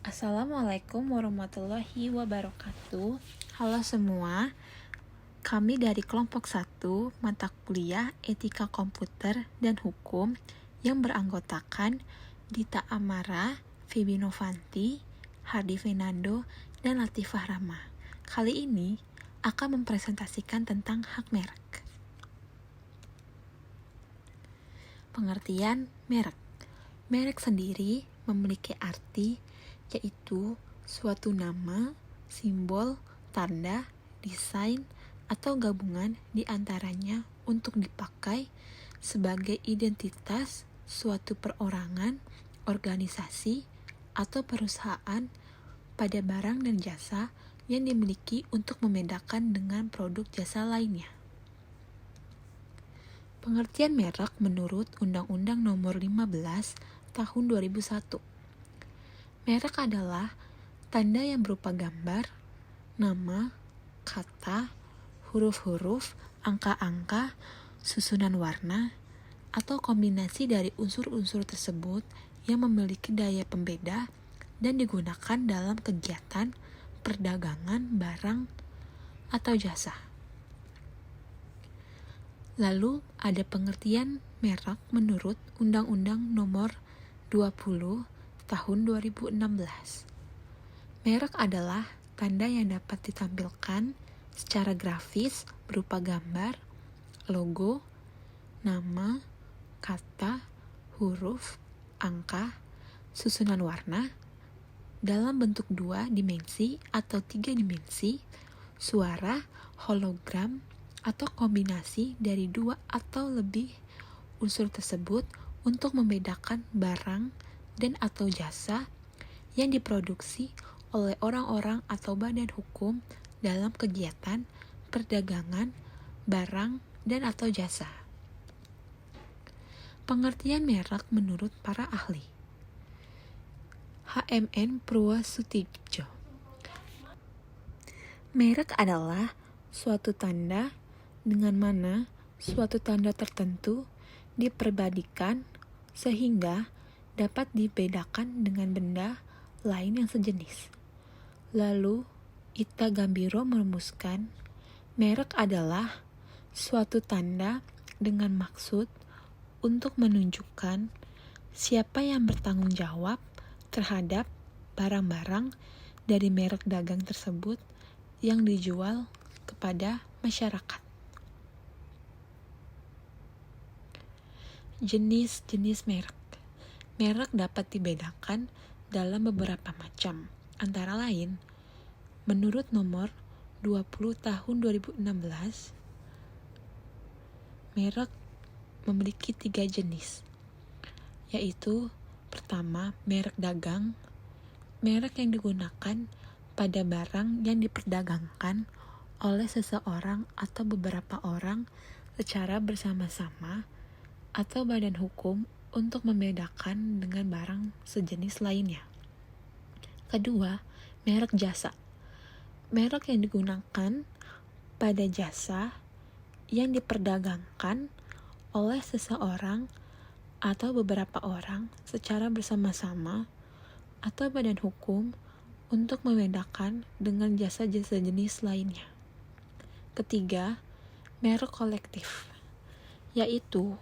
Assalamualaikum warahmatullahi wabarakatuh. Halo semua, kami dari kelompok 1 mata kuliah Etika Komputer dan Hukum yang beranggotakan Dita Amara, Fibi Novanti, Hardi Fernando, dan Latifah Rama. Kali ini akan mempresentasikan tentang hak merek. Pengertian merek. Merek sendiri memiliki arti yaitu suatu nama, simbol, tanda, desain, atau gabungan di antaranya untuk dipakai sebagai identitas suatu perorangan, organisasi, atau perusahaan pada barang dan jasa yang dimiliki untuk membedakan dengan produk jasa lainnya. Pengertian merek menurut Undang-Undang Nomor 15 Tahun 2001. Merek adalah tanda yang berupa gambar, nama, kata, huruf-huruf, angka-angka, susunan warna, atau kombinasi dari unsur-unsur tersebut yang memiliki daya pembeda dan digunakan dalam kegiatan perdagangan barang atau jasa. Lalu ada pengertian merek menurut Undang-Undang Nomor 20 Tahun 2016. Merek adalah tanda yang dapat ditampilkan secara grafis berupa gambar, logo, nama, kata, huruf, angka, susunan warna, dalam bentuk 2 dimensi atau 3 dimensi, suara, hologram, atau kombinasi dari 2 atau lebih unsur tersebut untuk membedakan barang dan atau jasa yang diproduksi oleh orang-orang atau badan hukum dalam kegiatan perdagangan barang dan atau jasa. Pengertian merek menurut para ahli. HMN Purwosudibjo. Merek adalah suatu tanda dengan mana suatu tanda tertentu diperbandingkan sehingga dapat dibedakan dengan benda lain yang sejenis. Lalu, Ita Gambiro merumuskan, merek adalah suatu tanda dengan maksud untuk menunjukkan siapa yang bertanggung jawab terhadap barang-barang dari merek dagang tersebut yang dijual kepada masyarakat. Jenis-jenis merek. Merek dapat dibedakan dalam beberapa macam, antara lain, menurut nomor 20 tahun 2016, merek memiliki 3 jenis, yaitu pertama, merek dagang, merek yang digunakan pada barang yang diperdagangkan oleh seseorang atau beberapa orang secara bersama-sama atau badan hukum untuk membedakan dengan barang sejenis lainnya. Kedua, merek jasa. Merek yang digunakan pada jasa yang diperdagangkan oleh seseorang atau beberapa orang secara bersama-sama atau badan hukum untuk membedakan dengan jasa-jasa jenis lainnya. Ketiga, merek kolektif, yaitu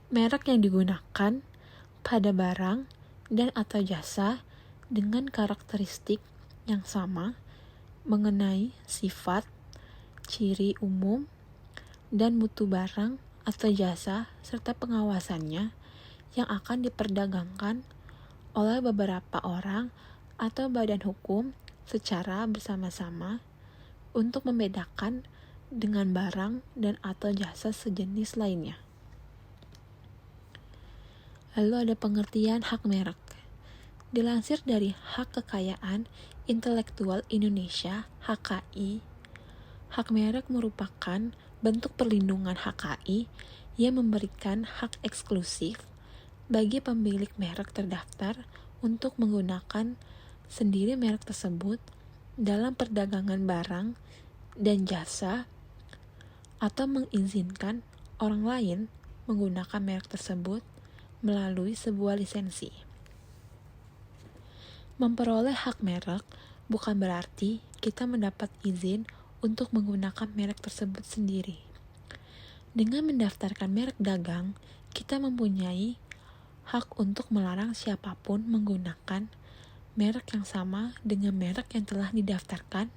merek yang digunakan pada barang dan atau jasa dengan karakteristik yang sama mengenai sifat, ciri umum, dan mutu barang atau jasa serta pengawasannya yang akan diperdagangkan oleh beberapa orang atau badan hukum secara bersama-sama untuk membedakan dengan barang dan atau jasa sejenis lainnya. Lalu ada pengertian hak merek. Dilansir dari Hak Kekayaan Intelektual Indonesia (HKI), hak merek merupakan bentuk perlindungan HKI yang memberikan hak eksklusif bagi pemilik merek terdaftar untuk menggunakan sendiri merek tersebut dalam perdagangan barang dan jasa atau mengizinkan orang lain menggunakan merek tersebut melalui sebuah lisensi. Memperoleh hak merek bukan berarti kita mendapat izin untuk menggunakan merek tersebut sendiri. Dengan mendaftarkan merek dagang, kita mempunyai hak untuk melarang siapapun menggunakan merek yang sama dengan merek yang telah didaftarkan,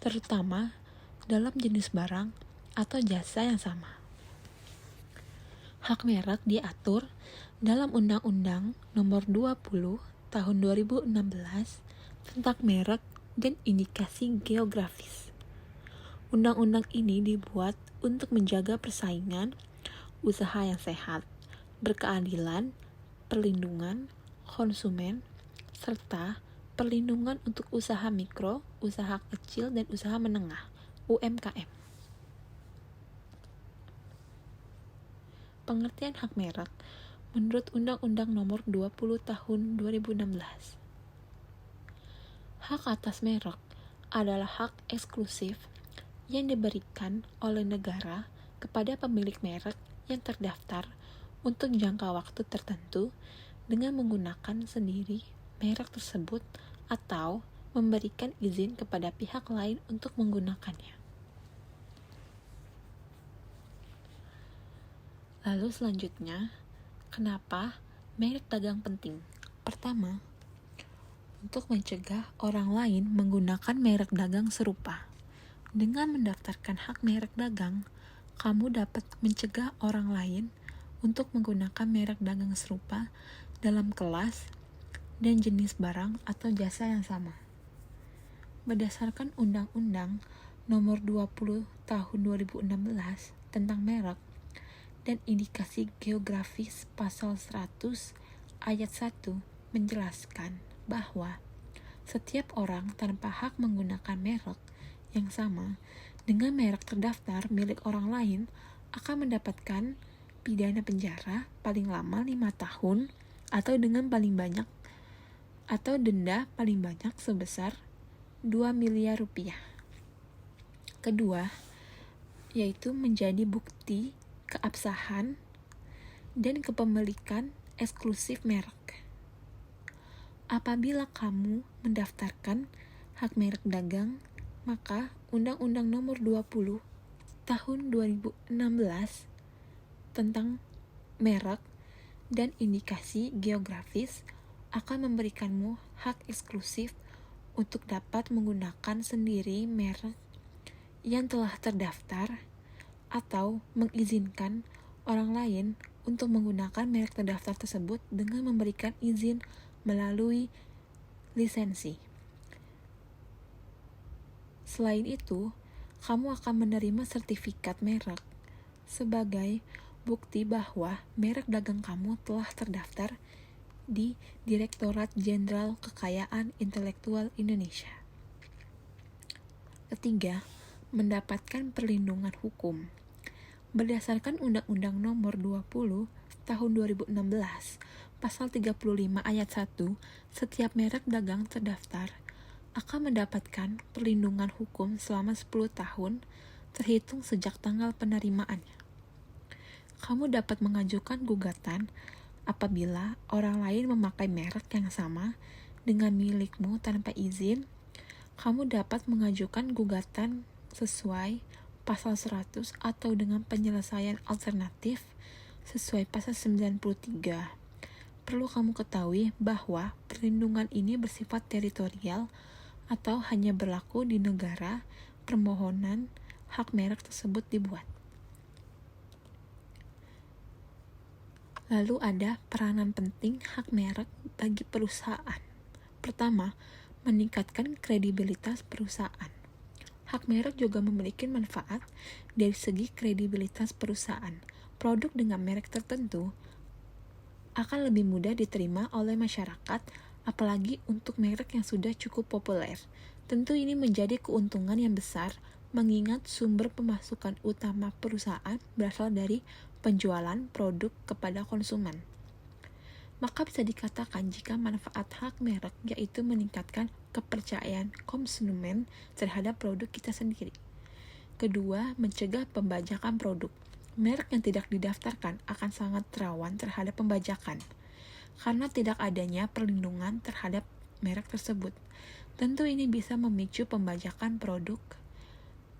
terutama dalam jenis barang atau jasa yang sama. Hak merek diatur dalam Undang-Undang Nomor 20 Tahun 2016 tentang merek dan indikasi geografis. Undang-undang ini dibuat untuk menjaga persaingan, usaha yang sehat, berkeadilan, perlindungan konsumen, serta perlindungan untuk usaha mikro, usaha kecil, dan usaha menengah (UMKM). Pengertian hak merek menurut Undang-Undang Nomor 20 Tahun 2016. Hak atas merek adalah hak eksklusif yang diberikan oleh negara kepada pemilik merek yang terdaftar untuk jangka waktu tertentu dengan menggunakan sendiri merek tersebut atau memberikan izin kepada pihak lain untuk menggunakannya. Lalu selanjutnya, kenapa merek dagang penting? Pertama, untuk mencegah orang lain menggunakan merek dagang serupa. Dengan mendaftarkan hak merek dagang, kamu dapat mencegah orang lain untuk menggunakan merek dagang serupa dalam kelas dan jenis barang atau jasa yang sama. Berdasarkan Undang-Undang Nomor 20 Tahun 2016 tentang merek dan indikasi geografis pasal 100 ayat 1 menjelaskan bahwa setiap orang tanpa hak menggunakan merek yang sama dengan merek terdaftar milik orang lain akan mendapatkan pidana penjara paling lama 5 tahun atau dengan paling banyak atau denda paling banyak sebesar 2 miliar rupiah. Kedua, yaitu menjadi bukti keabsahan dan kepemilikan eksklusif merek. Apabila kamu mendaftarkan hak merek dagang, maka Undang-Undang Nomor 20 Tahun 2016 tentang merek dan indikasi geografis akan memberikanmu hak eksklusif untuk dapat menggunakan sendiri merek yang telah terdaftar atau mengizinkan orang lain untuk menggunakan merek terdaftar tersebut dengan memberikan izin melalui lisensi. Selain itu, kamu akan menerima sertifikat merek sebagai bukti bahwa merek dagang kamu telah terdaftar di Direktorat Jenderal Kekayaan Intelektual Indonesia. Ketiga, mendapatkan perlindungan hukum. Berdasarkan Undang-Undang Nomor 20 Tahun 2016, Pasal 35 Ayat 1, setiap merek dagang terdaftar akan mendapatkan perlindungan hukum selama 10 tahun terhitung sejak tanggal penerimaannya. Kamu dapat mengajukan gugatan apabila orang lain memakai merek yang sama dengan milikmu tanpa izin. Kamu dapat mengajukan gugatan sesuai pasal 100 atau dengan penyelesaian alternatif sesuai pasal 93. Perlu kamu ketahui bahwa perlindungan ini bersifat teritorial atau hanya berlaku di negara permohonan hak merek tersebut dibuat. Lalu ada peranan penting hak merek bagi perusahaan. Pertama, meningkatkan kredibilitas perusahaan. Hak merek juga memiliki manfaat dari segi kredibilitas perusahaan. Produk dengan merek tertentu akan lebih mudah diterima oleh masyarakat, apalagi untuk merek yang sudah cukup populer. Tentu ini menjadi keuntungan yang besar, mengingat sumber pemasukan utama perusahaan berasal dari penjualan produk kepada konsumen. Maka bisa dikatakan jika manfaat hak merek yaitu meningkatkan kepercayaan konsumen terhadap produk kita sendiri. Kedua, mencegah pembajakan produk. Merek yang tidak didaftarkan akan sangat rawan terhadap pembajakan karena tidak adanya perlindungan terhadap merek tersebut. Tentu ini bisa memicu pembajakan produk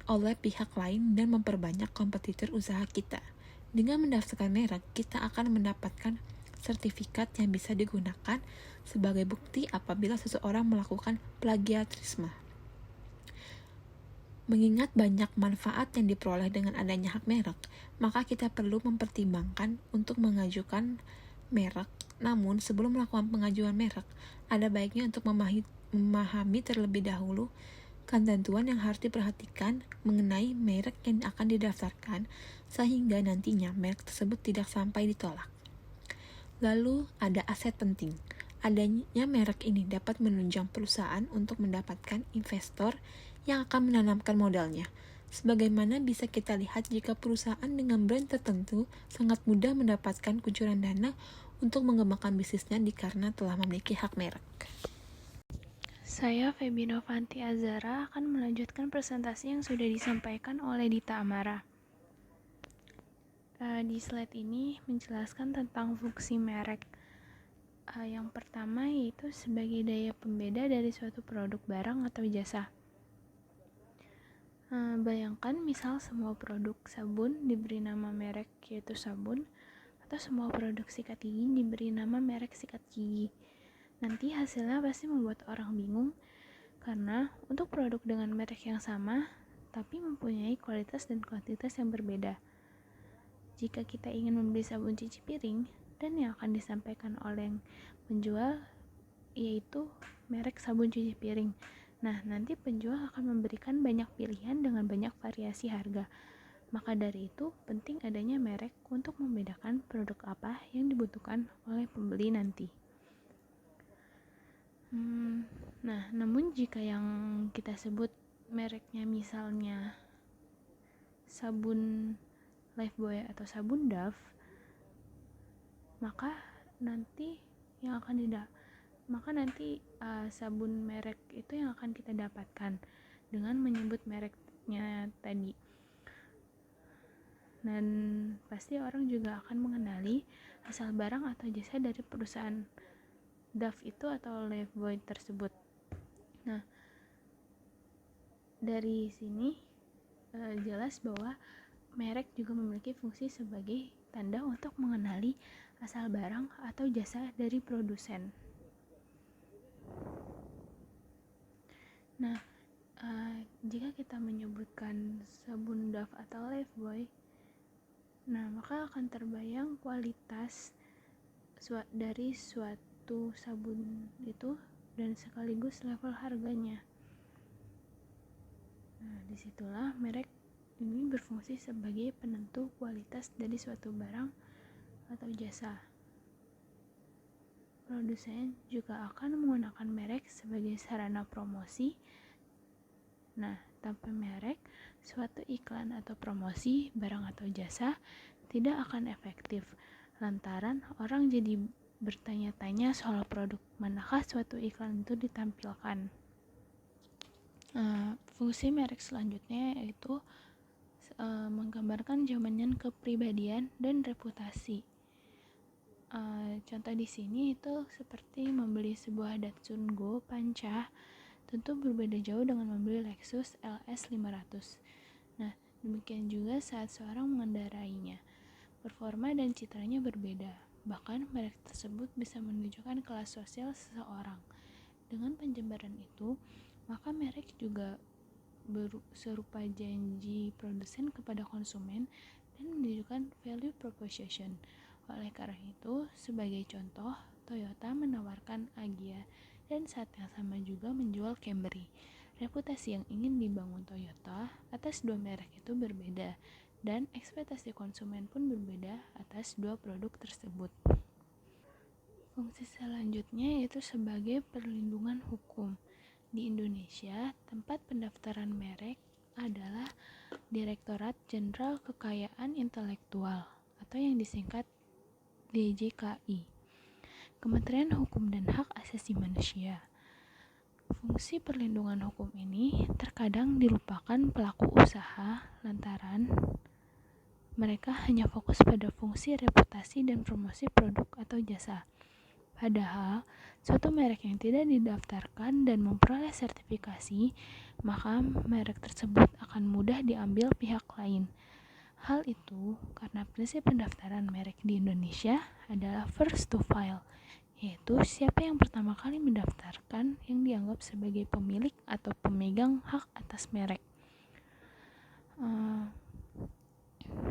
oleh pihak lain dan memperbanyak kompetitor usaha kita. Dengan mendaftarkan merek, kita akan mendapatkan sertifikat yang bisa digunakan sebagai bukti apabila seseorang melakukan plagiarisme. Mengingat banyak manfaat yang diperoleh dengan adanya hak merek, maka kita perlu mempertimbangkan untuk mengajukan merek. Namun, sebelum melakukan pengajuan merek, ada baiknya untuk memahami terlebih dahulu ketentuan yang harus diperhatikan mengenai merek yang akan didaftarkan, sehingga nantinya merek tersebut tidak sampai ditolak. Lalu, ada aset penting. Adanya merek ini dapat menunjang perusahaan untuk mendapatkan investor yang akan menanamkan modalnya. Sebagaimana bisa kita lihat jika perusahaan dengan brand tertentu sangat mudah mendapatkan kucuran dana untuk mengembangkan bisnisnya dikarenakan telah memiliki hak merek. Saya Febi Novanti Azara akan melanjutkan presentasi yang sudah disampaikan oleh Dita Amara. Di slide ini menjelaskan tentang fungsi merek. Yang pertama yaitu sebagai daya pembeda dari suatu produk barang atau jasa. Bayangkan misal semua produk sabun diberi nama merek yaitu sabun, atau semua produk sikat gigi diberi nama merek sikat gigi. Nanti hasilnya pasti membuat orang bingung, karena untuk produk dengan merek yang sama tapi mempunyai kualitas dan kuantitas yang berbeda. Jika kita ingin membeli sabun cuci piring dan yang akan disampaikan oleh yang menjual yaitu merek sabun cuci piring, nah nanti penjual akan memberikan banyak pilihan dengan banyak variasi harga. Maka dari itu penting adanya merek untuk membedakan produk apa yang dibutuhkan oleh pembeli nanti. Nah, namun jika yang kita sebut mereknya misalnya sabun Lifebuoy atau sabun Dove, maka nanti sabun merek itu yang akan kita dapatkan dengan menyebut mereknya tadi. Dan pasti orang juga akan mengenali asal barang atau jasa dari perusahaan Dove itu atau Lifebuoy tersebut. Nah, dari sini jelas bahwa merek juga memiliki fungsi sebagai tanda untuk mengenali asal barang atau jasa dari produsen. Nah, jika kita menyebutkan sabun Dove atau Lifebuoy, nah maka akan terbayang kualitas dari suatu sabun itu dan sekaligus level harganya. Nah, disitulah merek ini berfungsi sebagai penentu kualitas dari suatu barang atau jasa. Produsen juga akan menggunakan merek sebagai sarana promosi. Nah, tanpa merek, suatu iklan atau promosi barang atau jasa tidak akan efektif, lantaran orang jadi bertanya-tanya soal produk manakah suatu iklan itu ditampilkan. Fungsi merek selanjutnya yaitu menggambarkan jaminan kepribadian dan reputasi. Contoh di sini itu seperti membeli sebuah Datsun Go Panca, tentu berbeda jauh dengan membeli Lexus LS 500. Nah, demikian juga saat seorang mengendarainya. Performa dan citranya berbeda. Bahkan merek tersebut bisa menunjukkan kelas sosial seseorang. Dengan penjabaran itu, maka merek juga serupa janji produsen kepada konsumen dan menunjukkan value proposition. Oleh karena itu, sebagai contoh, Toyota menawarkan Agya dan saat yang sama juga menjual Camry. Reputasi yang ingin dibangun Toyota atas dua merek itu berbeda, dan ekspektasi konsumen pun berbeda atas dua produk tersebut. Fungsi selanjutnya yaitu sebagai perlindungan hukum. Di Indonesia, tempat pendaftaran merek adalah Direktorat Jenderal Kekayaan Intelektual atau yang disingkat DJKI, Kementerian Hukum dan Hak Asasi Manusia. Fungsi perlindungan hukum ini terkadang dilupakan pelaku usaha lantaran mereka hanya fokus pada fungsi reputasi dan promosi produk atau jasa. Padahal, suatu merek yang tidak didaftarkan dan memperoleh sertifikasi, maka merek tersebut akan mudah diambil pihak lain. Hal itu karena prinsip pendaftaran merek di Indonesia adalah first to file, yaitu siapa yang pertama kali mendaftarkan yang dianggap sebagai pemilik atau pemegang hak atas merek.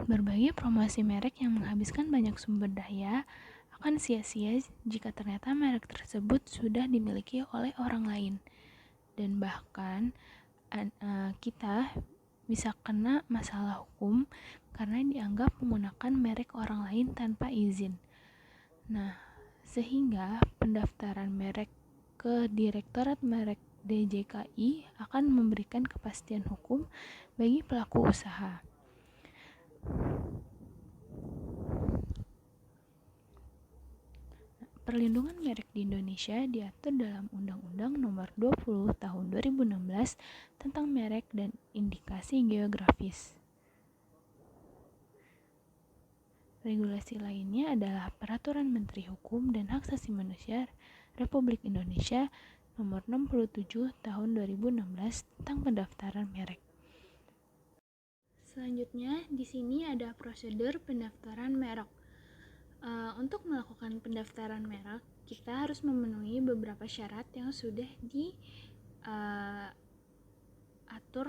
Berbagai promosi merek yang menghabiskan banyak sumber daya akan sia-sia jika ternyata merek tersebut sudah dimiliki oleh orang lain. Dan bahkan kita bisa kena masalah hukum karena dianggap menggunakan merek orang lain tanpa izin. Nah, sehingga pendaftaran merek ke Direktorat Merek DJKI akan memberikan kepastian hukum bagi pelaku usaha. Perlindungan merek di Indonesia diatur dalam Undang-Undang Nomor 20 Tahun 2016 tentang merek dan indikasi geografis. Regulasi lainnya adalah Peraturan Menteri Hukum dan Hak Asasi Manusia Republik Indonesia Nomor 67 Tahun 2016 tentang pendaftaran merek. Selanjutnya, di sini ada prosedur pendaftaran merek. Untuk melakukan pendaftaran merek, kita harus memenuhi beberapa syarat yang sudah diatur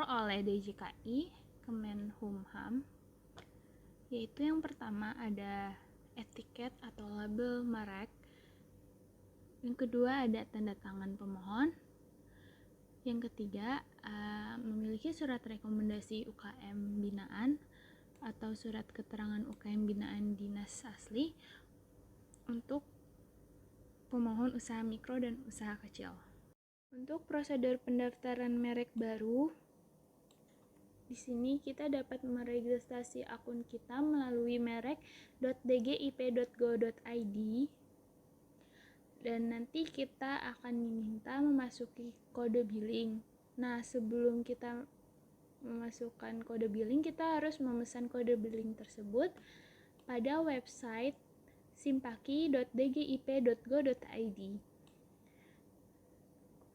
oleh DJKI, Kemenkumham, yaitu yang pertama ada etiket atau label merek, yang kedua ada tanda tangan pemohon, yang ketiga memiliki surat rekomendasi UKM binaan atau surat keterangan UKM binaan dinas asli untuk pemohon usaha mikro dan usaha kecil. Untuk prosedur pendaftaran merek baru, di sini kita dapat meregistrasi akun kita melalui merek.dgip.go.id dan nanti kita akan diminta memasuki kode billing. Nah, sebelum kita memasukkan kode billing, kita harus memesan kode billing tersebut pada website simpaki.dgip.go.id.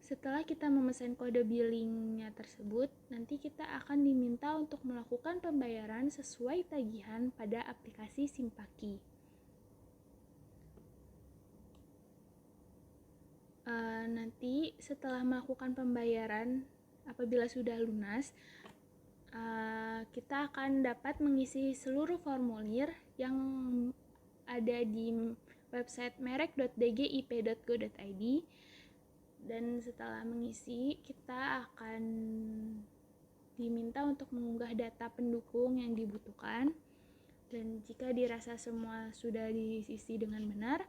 Setelah kita memesan kode billingnya tersebut, nanti kita akan diminta untuk melakukan pembayaran sesuai tagihan pada aplikasi Simpaki. Nanti setelah melakukan pembayaran, apabila sudah lunas, kita akan dapat mengisi seluruh formulir yang ada di website merek.dgip.go.id, dan setelah mengisi kita akan diminta untuk mengunggah data pendukung yang dibutuhkan, dan jika dirasa semua sudah diisi dengan benar,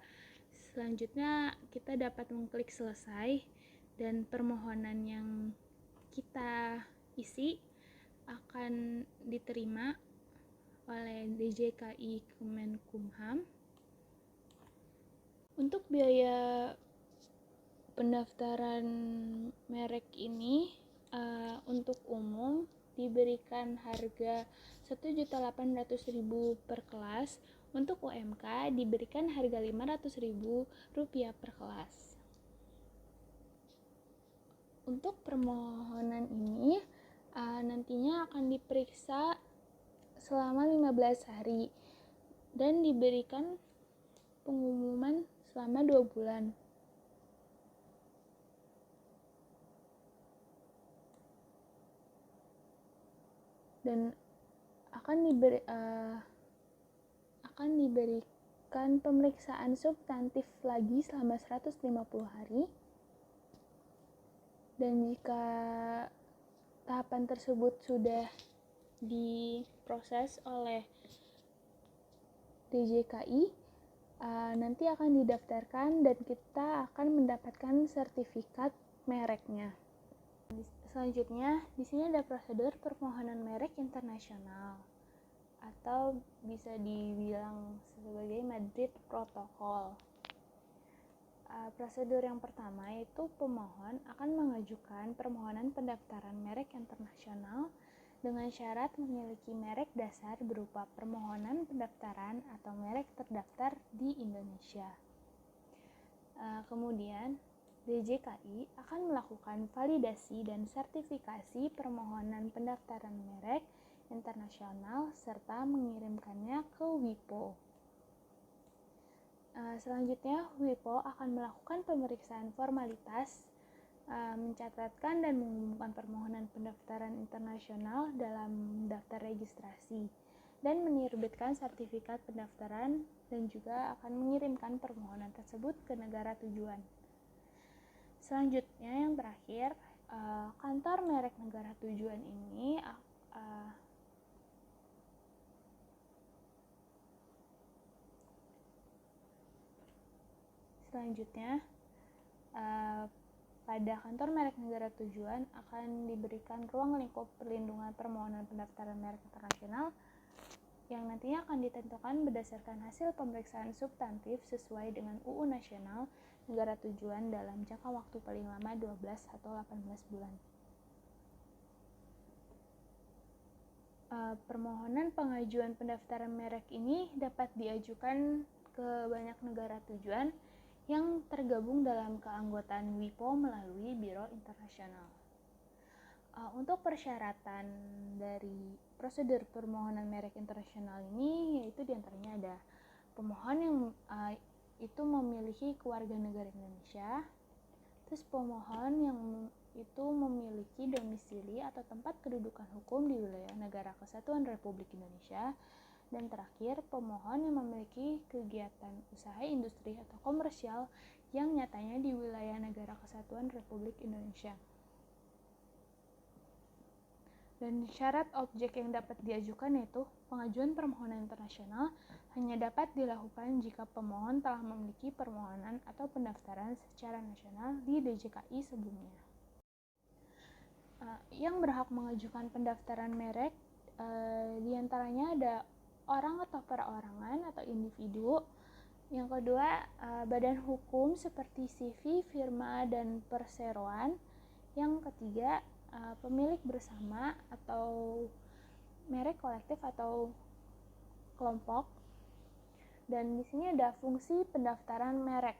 selanjutnya kita dapat mengklik selesai dan permohonan yang kita isi akan diterima oleh DJKI Kemenkumham. Untuk biaya pendaftaran merek ini untuk umum diberikan harga Rp1.800.000 per kelas. Untuk UMK diberikan harga Rp500.000 per kelas. Untuk permohonan ini nantinya akan diperiksa selama 15 hari dan diberikan pengumuman selama 2 bulan. Dan akan diberikan pemeriksaan substantif lagi selama 150 hari. Dan jika tahapan tersebut sudah diproses oleh DJKI, nanti akan didaftarkan dan kita akan mendapatkan sertifikat mereknya. Selanjutnya, di sini ada prosedur permohonan merek internasional atau bisa dibilang sebagai Madrid Protocol. Prosedur yang pertama yaitu pemohon akan mengajukan permohonan pendaftaran merek internasional dengan syarat memiliki merek dasar berupa permohonan pendaftaran atau merek terdaftar di Indonesia. Kemudian DJKI akan melakukan validasi dan sertifikasi permohonan pendaftaran merek internasional serta mengirimkannya ke WIPO. Selanjutnya, WIPO akan melakukan pemeriksaan formalitas, mencatatkan dan mengumumkan permohonan pendaftaran internasional dalam daftar registrasi, dan menerbitkan sertifikat pendaftaran dan juga akan mengirimkan permohonan tersebut ke negara tujuan. Selanjutnya yang terakhir, kantor merek negara tujuan ini pada kantor merek negara tujuan akan diberikan ruang lingkup perlindungan permohonan pendaftaran merek internasional yang nantinya akan ditentukan berdasarkan hasil pemeriksaan substantif sesuai dengan UU Nasional negara tujuan dalam jangka waktu paling lama 12 atau 18 bulan. Permohonan pengajuan pendaftaran merek ini dapat diajukan ke banyak negara tujuan yang tergabung dalam keanggotaan WIPO melalui Biro Internasional. Untuk persyaratan dari prosedur permohonan merek internasional ini, yaitu diantaranya ada pemohon yang itu memiliki keluarga negara Indonesia, terus pemohon yang itu memiliki domisili atau tempat kedudukan hukum di wilayah Negara Kesatuan Republik Indonesia, dan terakhir pemohon yang memiliki kegiatan usaha industri atau komersial yang nyatanya di wilayah Negara Kesatuan Republik Indonesia. Dan syarat objek yang dapat diajukan yaitu pengajuan permohonan internasional hanya dapat dilakukan jika pemohon telah memiliki permohonan atau pendaftaran secara nasional di DJKI sebelumnya. Yang berhak mengajukan pendaftaran merek diantaranya ada orang atau perorangan atau individu. Yang kedua, badan hukum seperti CV, firma, dan perseroan. Yang ketiga, pemilik bersama atau merek kolektif atau kelompok. Dan di sini ada fungsi pendaftaran merek.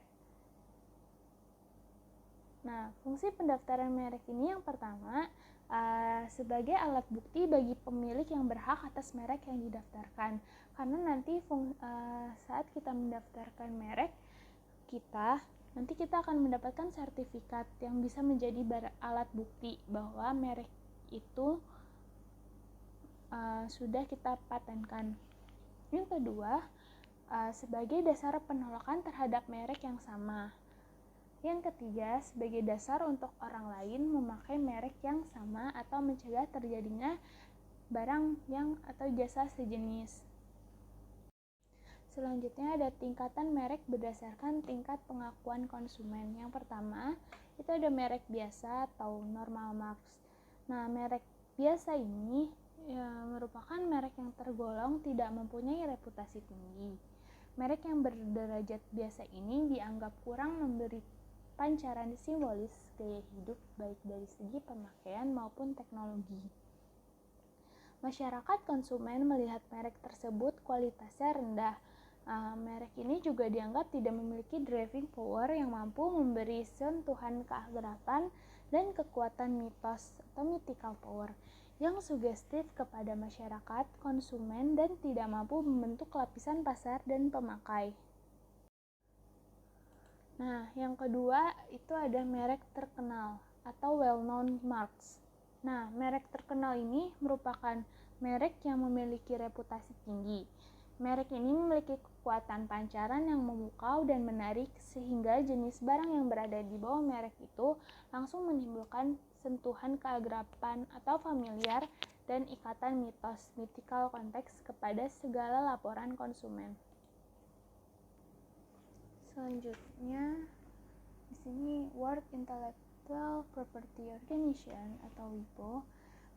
Nah, fungsi pendaftaran merek ini yang pertama, sebagai alat bukti bagi pemilik yang berhak atas merek yang didaftarkan. Karena nanti saat kita mendaftarkan merek nanti kita akan mendapatkan sertifikat yang bisa menjadi alat bukti bahwa merek itu sudah kita patenkan. Yang kedua, sebagai dasar penolakan terhadap merek yang sama. Yang ketiga, sebagai dasar untuk orang lain memakai merek yang sama atau mencegah terjadinya barang yang atau jasa sejenis. Selanjutnya ada tingkatan merek berdasarkan tingkat pengakuan konsumen. Yang pertama, itu ada merek biasa atau normal marks. Nah, merek biasa ini merupakan merek yang tergolong tidak mempunyai reputasi tinggi. Merek yang berderajat biasa ini dianggap kurang memberi pancaran simbolis gaya hidup baik dari segi pemakaian maupun teknologi. Masyarakat konsumen melihat merek tersebut kualitasnya rendah. Merek ini juga dianggap tidak memiliki driving power yang mampu memberi sentuhan keakraban dan kekuatan mitos atau mythical power yang sugestif kepada masyarakat konsumen dan tidak mampu membentuk lapisan pasar dan pemakai. Nah, yang kedua itu ada merek terkenal atau well-known marks. Nah, merek terkenal ini merupakan merek yang memiliki reputasi tinggi. Merek ini memiliki kekuatan pancaran yang memukau dan menarik sehingga jenis barang yang berada di bawah merek itu langsung menimbulkan sentuhan keakraban atau familiar dan ikatan mitos mythical konteks kepada segala laporan konsumen. Selanjutnya di sini World Intellectual Property Organization atau WIPO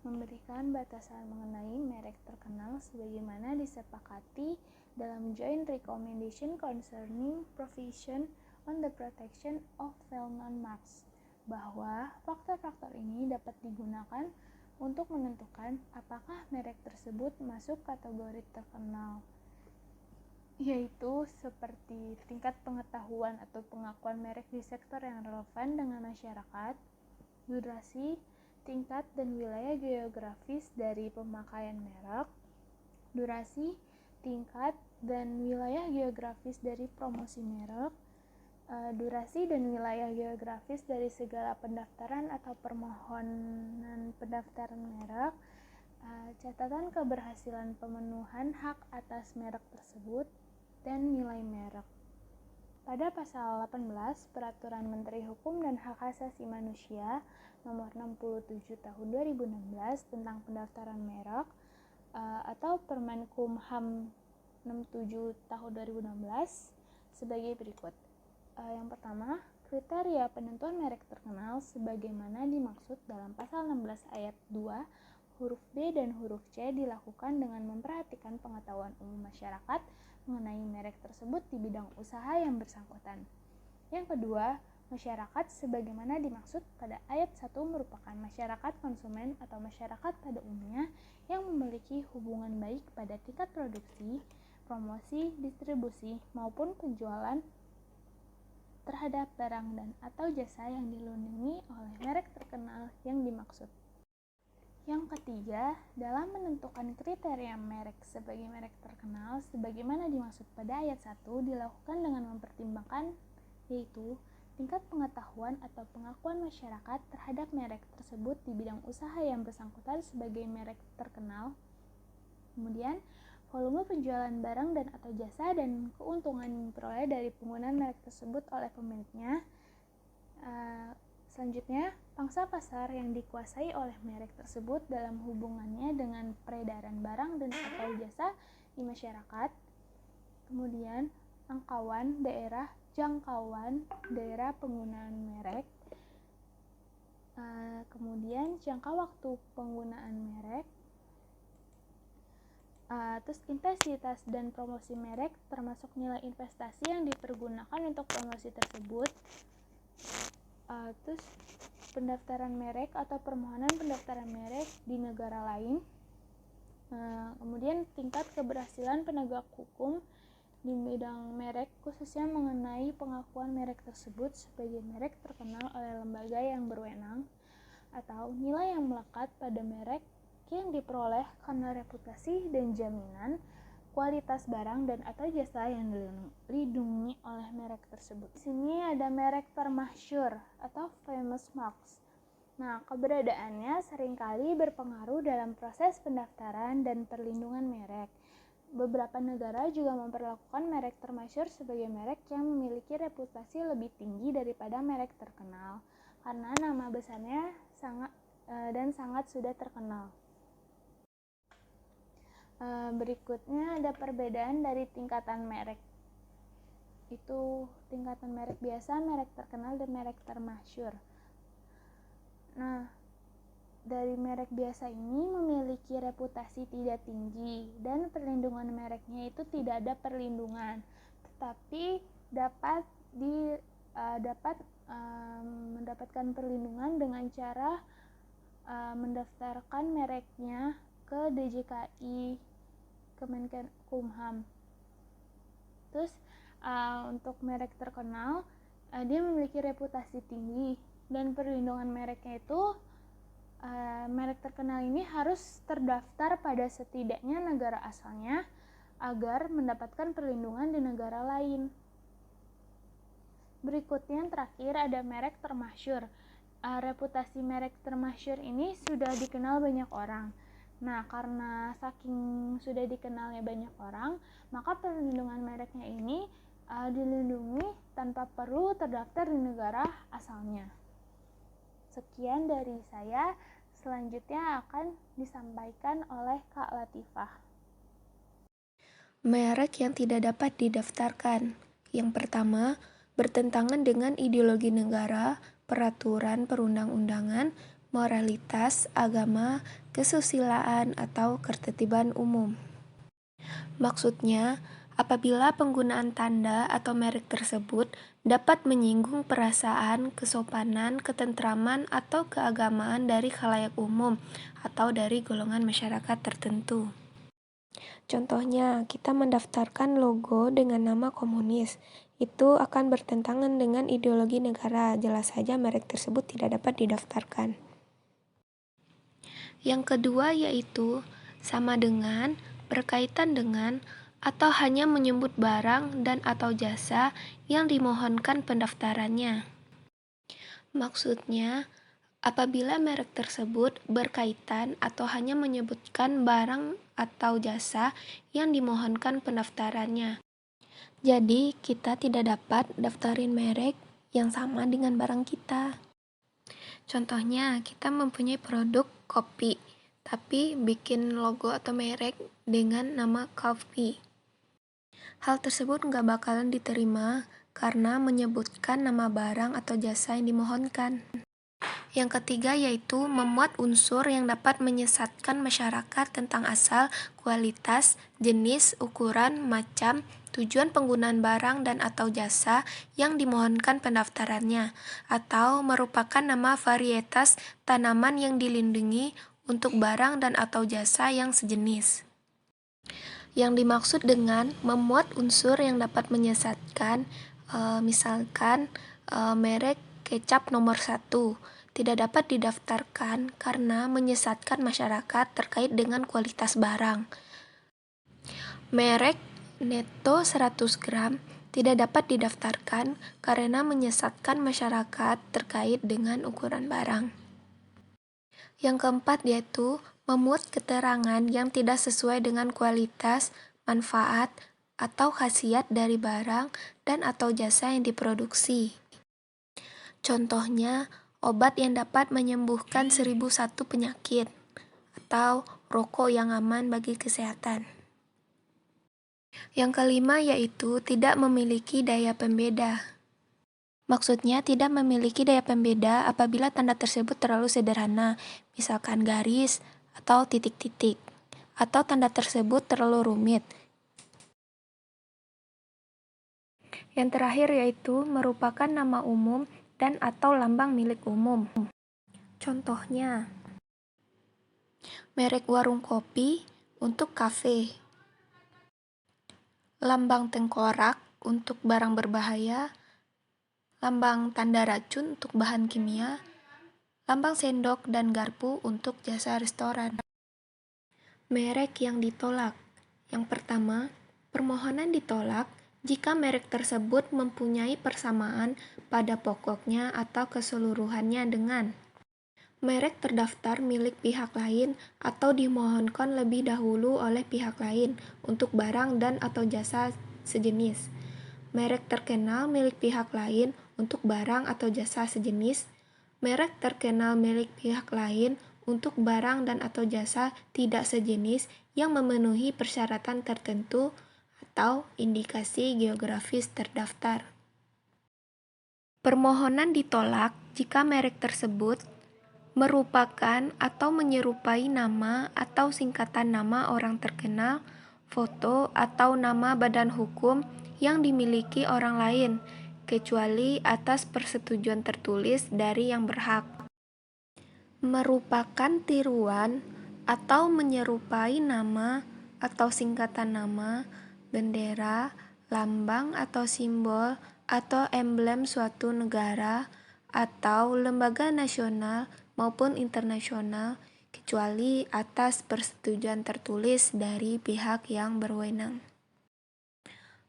memberikan batasan mengenai merek terkenal sebagaimana disepakati dalam Joint Recommendation Concerning Provision on the Protection of Well-Known Marks, bahwa faktor-faktor ini dapat digunakan untuk menentukan apakah merek tersebut masuk kategori terkenal. yaitu seperti tingkat pengetahuan atau pengakuan merek di sektor yang relevan dengan masyarakat, durasi, tingkat dan wilayah geografis dari pemakaian merek, durasi, tingkat, dan wilayah geografis dari promosi merek, durasi dan wilayah geografis dari segala pendaftaran atau permohonan pendaftaran merek, catatan keberhasilan pemenuhan hak atas merek tersebut, dan nilai merek. Pada pasal 18 Peraturan Menteri Hukum dan Hak Asasi Manusia Nomor 67 Tahun 2016 tentang pendaftaran merek atau Permenkumham 67 Tahun 2016 sebagai berikut. Yang pertama, kriteria penentuan merek terkenal sebagaimana dimaksud dalam pasal 16 ayat 2 huruf B dan huruf C dilakukan dengan memperhatikan pengetahuan umum masyarakat mengenai merek tersebut di bidang usaha yang bersangkutan. Yang kedua, masyarakat sebagaimana dimaksud pada ayat 1 merupakan masyarakat konsumen atau masyarakat pada umumnya yang memiliki hubungan baik pada tingkat produksi, promosi, distribusi, maupun penjualan terhadap barang dan atau jasa yang dilindungi oleh merek terkenal yang dimaksud. Yang ketiga, dalam menentukan kriteria merek sebagai merek terkenal sebagaimana dimaksud pada ayat 1 dilakukan dengan mempertimbangkan yaitu tingkat pengetahuan atau pengakuan masyarakat terhadap merek tersebut di bidang usaha yang bersangkutan sebagai merek terkenal. Kemudian, volume penjualan barang dan atau jasa dan keuntungan yang diperoleh dari penggunaan merek tersebut oleh pemiliknya. Selanjutnya, pangsa pasar yang dikuasai oleh merek tersebut dalam hubungannya dengan peredaran barang dan atau jasa di masyarakat. Kemudian, jangkauan daerah penggunaan merek. Kemudian, jangka waktu penggunaan merek. Terus intensitas dan promosi merek termasuk nilai investasi yang dipergunakan untuk promosi tersebut. Terus pendaftaran merek atau permohonan pendaftaran merek di negara lain. Kemudian tingkat keberhasilan penegak hukum di bidang merek khususnya mengenai pengakuan merek tersebut sebagai merek terkenal oleh lembaga yang berwenang, atau nilai yang melekat pada merek yang diperoleh karena reputasi dan jaminan kualitas barang dan atau jasa yang dilindungi oleh merek tersebut. Di sini ada merek termasyhur atau famous marks. Nah, keberadaannya seringkali berpengaruh dalam proses pendaftaran dan perlindungan merek. Beberapa negara juga memperlakukan merek termasyhur sebagai merek yang memiliki reputasi lebih tinggi daripada merek terkenal karena nama besarnya sangat sudah terkenal. Berikutnya ada perbedaan dari tingkatan merek. Itu tingkatan merek biasa, merek terkenal, dan merek termasyhur. Nah, dari merek biasa ini memiliki reputasi tidak tinggi dan perlindungan mereknya itu tidak ada perlindungan, tetapi dapat mendapatkan perlindungan dengan cara mendaftarkan mereknya ke DJKI Kemenkumham. Terus untuk merek terkenal dia memiliki reputasi tinggi dan perlindungan mereknya itu merek terkenal ini harus terdaftar pada setidaknya negara asalnya agar mendapatkan perlindungan di negara lain. Berikutnya yang terakhir ada merek termasyhur. Reputasi merek termasyhur ini sudah dikenal banyak orang. Nah, karena saking sudah dikenalnya banyak orang, maka perlindungan mereknya ini dilindungi tanpa perlu terdaftar di negara asalnya. Sekian dari saya, selanjutnya akan disampaikan oleh Kak Latifah. Merek yang tidak dapat didaftarkan. Yang pertama, bertentangan dengan ideologi negara, peraturan perundang-undangan, moralitas, agama, kesusilaan, atau ketertiban umum. Maksudnya, apabila penggunaan tanda atau merek tersebut dapat menyinggung perasaan, kesopanan, ketentraman, atau keagamaan dari khalayak umum atau dari golongan masyarakat tertentu. Contohnya, kita mendaftarkan logo dengan nama komunis. Itu akan bertentangan dengan ideologi negara. Jelas saja merek tersebut tidak dapat didaftarkan. Yang kedua yaitu sama dengan, berkaitan dengan, atau hanya menyebut barang dan atau jasa yang dimohonkan pendaftarannya. Maksudnya, apabila merek tersebut berkaitan atau hanya menyebutkan barang atau jasa yang dimohonkan pendaftarannya. Jadi, kita tidak dapat daftarin merek yang sama dengan barang kita. Contohnya, kita mempunyai produk kopi, tapi bikin logo atau merek dengan nama coffee. Hal tersebut nggak bakalan diterima karena menyebutkan nama barang atau jasa yang dimohonkan. Yang ketiga yaitu memuat unsur yang dapat menyesatkan masyarakat tentang asal, kualitas, jenis, ukuran, macam, tujuan penggunaan barang dan atau jasa yang dimohonkan pendaftarannya, atau merupakan nama varietas tanaman yang dilindungi untuk barang dan atau jasa yang sejenis. Yang dimaksud dengan memuat unsur yang dapat menyesatkan, misalkan merek kecap nomor 1 tidak dapat didaftarkan karena menyesatkan masyarakat terkait dengan kualitas barang. Merek Netto 100 gram tidak dapat didaftarkan karena menyesatkan masyarakat terkait dengan ukuran barang. Yang keempat yaitu memuat keterangan yang tidak sesuai dengan kualitas, manfaat, atau khasiat dari barang dan atau jasa yang diproduksi. Contohnya, obat yang dapat menyembuhkan 1001 penyakit, atau rokok yang aman bagi kesehatan. Yang kelima yaitu tidak memiliki daya pembeda. Maksudnya tidak memiliki daya pembeda apabila tanda tersebut terlalu sederhana, misalkan garis atau titik-titik, atau tanda tersebut terlalu rumit. Yang terakhir yaitu merupakan nama umum dan atau lambang milik umum. Contohnya, merek warung kopi untuk kafe, lambang tengkorak untuk barang berbahaya, lambang tanda racun untuk bahan kimia, lambang sendok dan garpu untuk jasa restoran. Merek yang ditolak. Yang pertama, permohonan ditolak jika merek tersebut mempunyai persamaan pada pokoknya atau keseluruhannya dengan merek terdaftar milik pihak lain atau dimohonkan lebih dahulu oleh pihak lain untuk barang dan atau jasa sejenis. Merek terkenal milik pihak lain untuk barang atau jasa sejenis. Merek terkenal milik pihak lain untuk barang dan atau jasa tidak sejenis yang memenuhi persyaratan tertentu atau indikasi geografis terdaftar. Permohonan ditolak jika merek tersebut merupakan atau menyerupai nama atau singkatan nama orang terkenal, foto atau nama badan hukum yang dimiliki orang lain, kecuali atas persetujuan tertulis dari yang berhak. Merupakan tiruan atau menyerupai nama atau singkatan nama, bendera, lambang atau simbol atau emblem suatu negara atau lembaga nasional maupun internasional, kecuali atas persetujuan tertulis dari pihak yang berwenang.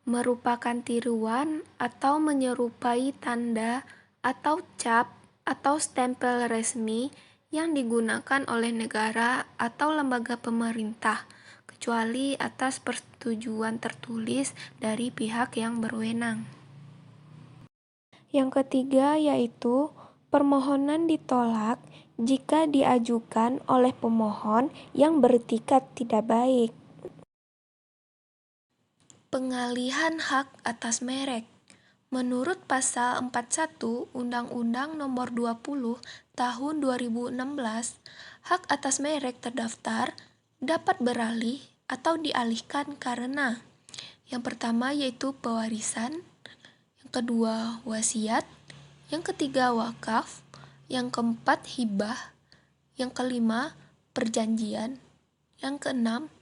Merupakan tiruan atau menyerupai tanda atau cap atau stempel resmi yang digunakan oleh negara atau lembaga pemerintah, kecuali atas persetujuan tertulis dari pihak yang berwenang. Yang ketiga yaitu permohonan ditolak jika diajukan oleh pemohon yang beretikat tidak baik. Pengalihan hak atas merek. Menurut pasal 41 Undang-Undang Nomor 20 Tahun 2016, hak atas merek terdaftar dapat beralih atau dialihkan karena yang pertama yaitu pewarisan, yang kedua wasiat, yang ketiga wakaf, yang keempat hibah, yang kelima perjanjian, yang keenam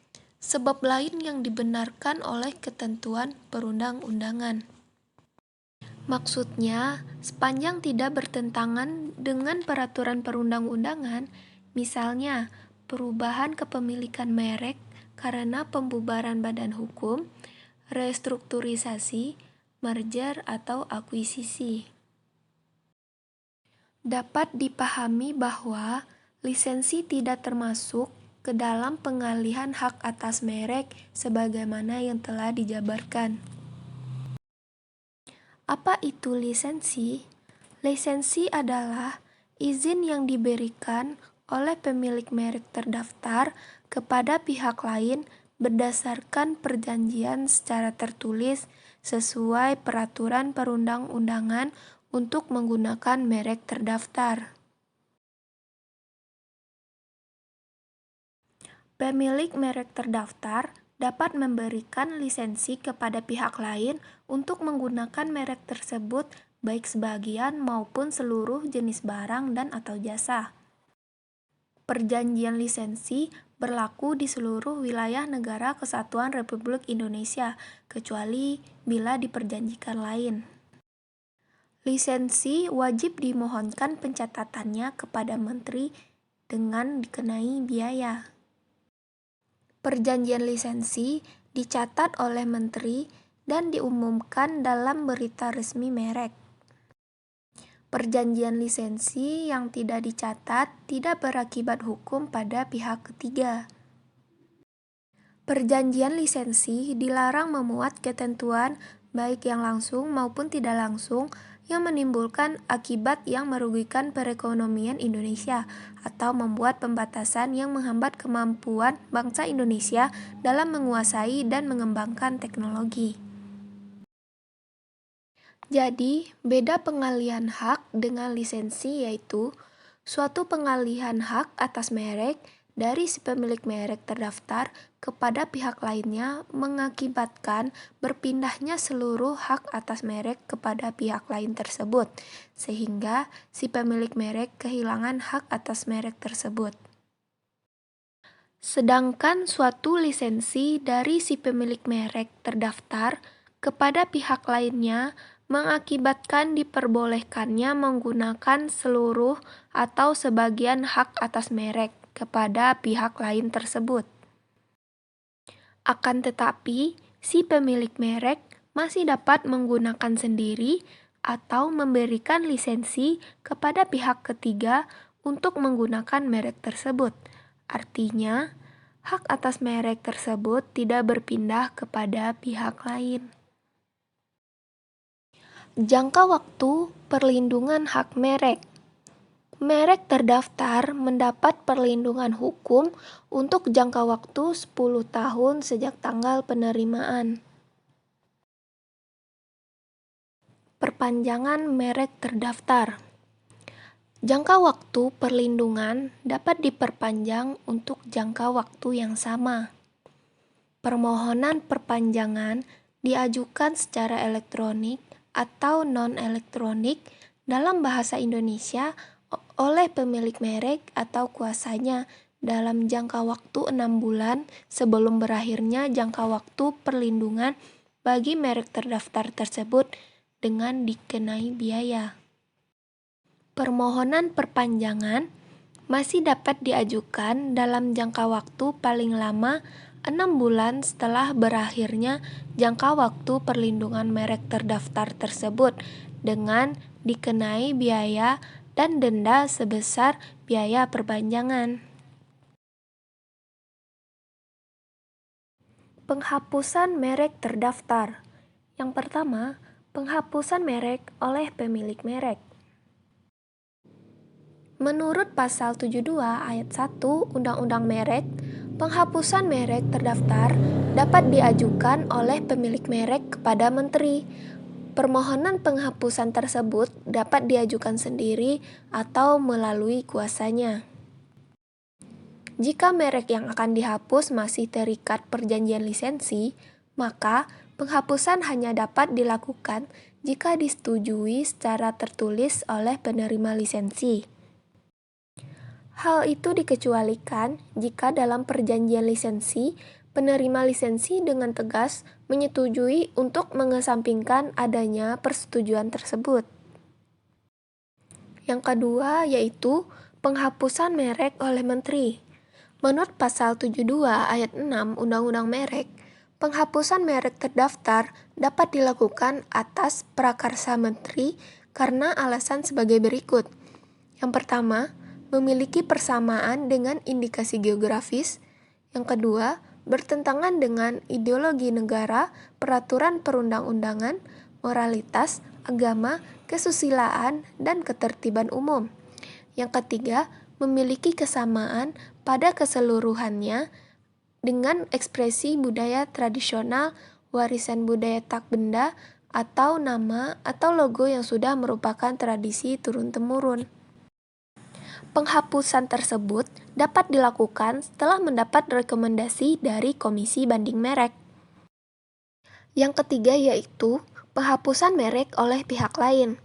sebab lain yang dibenarkan oleh ketentuan perundang-undangan. Maksudnya, sepanjang tidak bertentangan dengan peraturan perundang-undangan, misalnya perubahan kepemilikan merek karena pembubaran badan hukum, restrukturisasi, merger atau akuisisi. Dapat dipahami bahwa lisensi tidak termasuk ke dalam pengalihan hak atas merek sebagaimana yang telah dijabarkan. Apa itu lisensi? Lisensi adalah izin yang diberikan oleh pemilik merek terdaftar kepada pihak lain berdasarkan perjanjian secara tertulis sesuai peraturan perundang-undangan untuk menggunakan merek terdaftar. Pemilik merek terdaftar dapat memberikan lisensi kepada pihak lain untuk menggunakan merek tersebut baik sebagian maupun seluruh jenis barang dan atau jasa. Perjanjian lisensi berlaku di seluruh wilayah Negara Kesatuan Republik Indonesia, kecuali bila diperjanjikan lain. Lisensi wajib dimohonkan pencatatannya kepada Menteri dengan dikenai biaya. Perjanjian lisensi dicatat oleh Menteri dan diumumkan dalam berita resmi merek. Perjanjian lisensi yang tidak dicatat tidak berakibat hukum pada pihak ketiga. Perjanjian lisensi dilarang memuat ketentuan baik yang langsung maupun tidak langsung yang menimbulkan akibat yang merugikan perekonomian Indonesia atau membuat pembatasan yang menghambat kemampuan bangsa Indonesia dalam menguasai dan mengembangkan teknologi. Jadi, beda pengalihan hak dengan lisensi yaitu suatu pengalihan hak atas merek dari si pemilik merek terdaftar kepada pihak lainnya mengakibatkan berpindahnya seluruh hak atas merek kepada pihak lain tersebut, sehingga si pemilik merek kehilangan hak atas merek tersebut. Sedangkan suatu lisensi dari si pemilik merek terdaftar kepada pihak lainnya mengakibatkan diperbolehkannya menggunakan seluruh atau sebagian hak atas merek kepada pihak lain tersebut. Akan tetapi, si pemilik merek masih dapat menggunakan sendiri atau memberikan lisensi kepada pihak ketiga untuk menggunakan merek tersebut. Artinya, hak atas merek tersebut tidak berpindah kepada pihak lain. Jangka waktu perlindungan hak merek. Merek terdaftar mendapat perlindungan hukum untuk jangka waktu 10 tahun sejak tanggal penerimaan. Perpanjangan merek terdaftar. Jangka waktu perlindungan dapat diperpanjang untuk jangka waktu yang sama. Permohonan perpanjangan diajukan secara elektronik atau non-elektronik dalam bahasa Indonesia oleh pemilik merek atau kuasanya dalam jangka waktu 6 bulan sebelum berakhirnya jangka waktu perlindungan bagi merek terdaftar tersebut dengan dikenai biaya. Permohonan perpanjangan masih dapat diajukan dalam jangka waktu paling lama 6 bulan setelah berakhirnya jangka waktu perlindungan merek terdaftar tersebut dengan dikenai biaya dan denda sebesar biaya perpanjangan. Penghapusan merek terdaftar. Yang pertama, penghapusan merek oleh pemilik merek. Menurut pasal 72 ayat 1 Undang-Undang Merek, penghapusan merek terdaftar dapat diajukan oleh pemilik merek kepada Menteri. Permohonan penghapusan tersebut dapat diajukan sendiri atau melalui kuasanya. Jika merek yang akan dihapus masih terikat perjanjian lisensi, maka penghapusan hanya dapat dilakukan jika disetujui secara tertulis oleh penerima lisensi. Hal itu dikecualikan jika dalam perjanjian lisensi Penerima lisensi dengan tegas menyetujui untuk mengesampingkan adanya persetujuan tersebut. Yang kedua yaitu penghapusan merek oleh Menteri. Menurut Pasal 72 Ayat 6 Undang-Undang Merek, penghapusan merek terdaftar dapat dilakukan atas prakarsa Menteri karena alasan sebagai berikut. Yang pertama, memiliki persamaan dengan indikasi geografis. Yang kedua, bertentangan dengan ideologi negara, peraturan perundang-undangan, moralitas, agama, kesusilaan, dan ketertiban umum. Yang ketiga, memiliki kesamaan pada keseluruhannya dengan ekspresi budaya tradisional, warisan budaya tak benda, atau nama atau logo yang sudah merupakan tradisi turun-temurun. Penghapusan tersebut dapat dilakukan setelah mendapat rekomendasi dari Komisi Banding Merek. Yang ketiga yaitu penghapusan merek oleh pihak lain.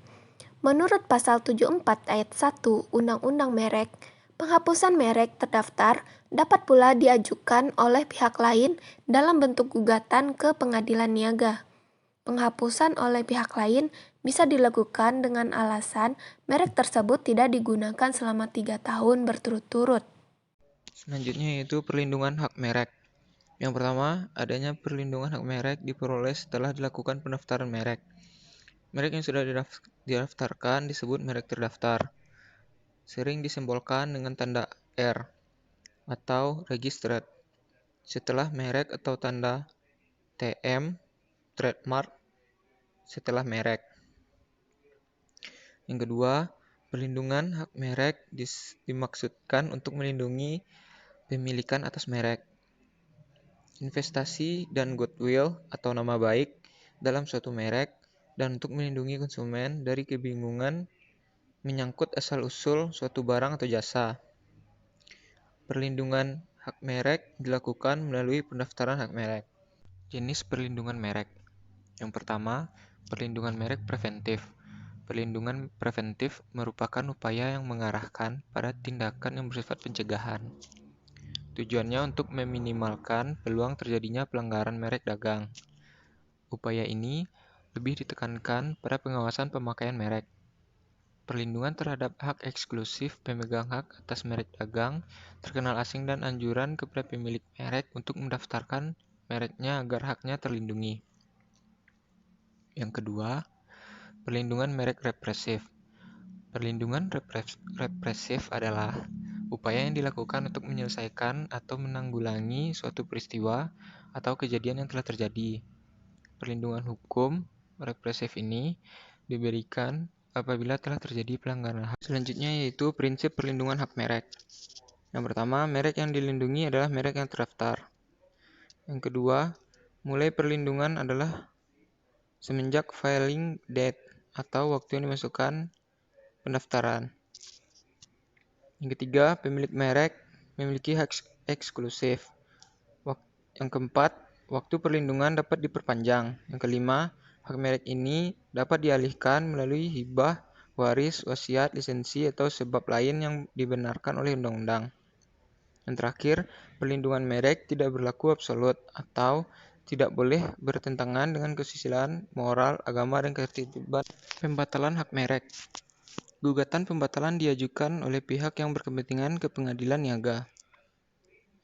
Menurut Pasal 74 Ayat 1 Undang-Undang Merek, penghapusan merek terdaftar dapat pula diajukan oleh pihak lain dalam bentuk gugatan ke pengadilan niaga. Penghapusan oleh pihak lain bisa dilakukan dengan alasan merek tersebut tidak digunakan selama 3 tahun berturut-turut. Selanjutnya yaitu perlindungan hak merek. Yang pertama, adanya perlindungan hak merek diperoleh setelah dilakukan pendaftaran merek. Merek yang sudah didaftarkan disebut merek terdaftar. Sering disimbolkan dengan tanda R atau registered. Setelah merek atau tanda TM, trademark, setelah merek. Yang kedua, perlindungan hak merek dimaksudkan untuk melindungi pemilikan atas merek, investasi dan goodwill atau nama baik dalam suatu merek, dan untuk melindungi konsumen dari kebingungan menyangkut asal-usul suatu barang atau jasa. Perlindungan hak merek dilakukan melalui pendaftaran hak merek. Jenis perlindungan merek. Yang pertama, perlindungan merek preventif. Perlindungan preventif merupakan upaya yang mengarahkan pada tindakan yang bersifat pencegahan. Tujuannya untuk meminimalkan peluang terjadinya pelanggaran merek dagang. Upaya ini lebih ditekankan pada pengawasan pemakaian merek. Perlindungan terhadap hak eksklusif pemegang hak atas merek dagang, terkenal asing, dan anjuran kepada pemilik merek untuk mendaftarkan mereknya agar haknya terlindungi. Yang kedua, perlindungan merek represif. Perlindungan represif adalah upaya yang dilakukan untuk menyelesaikan atau menanggulangi suatu peristiwa atau kejadian yang telah terjadi. Perlindungan hukum represif ini diberikan apabila telah terjadi pelanggaran hak. Selanjutnya yaitu prinsip perlindungan hak merek. Yang pertama, merek yang dilindungi adalah merek yang terdaftar. Yang kedua, mulai perlindungan adalah semenjak filing date atau waktu yang dimasukkan pendaftaran. Yang ketiga, pemilik merek memiliki hak eksklusif. Yang keempat, waktu perlindungan dapat diperpanjang. Yang kelima, hak merek ini dapat dialihkan melalui hibah, waris, wasiat, lisensi, atau sebab lain yang dibenarkan oleh undang-undang. Yang terakhir, perlindungan merek tidak berlaku absolut atau tidak boleh bertentangan dengan kesusilaan, moral, agama, dan ketertiban. Pembatalan hak merek. Gugatan pembatalan diajukan oleh pihak yang berkepentingan ke pengadilan niaga.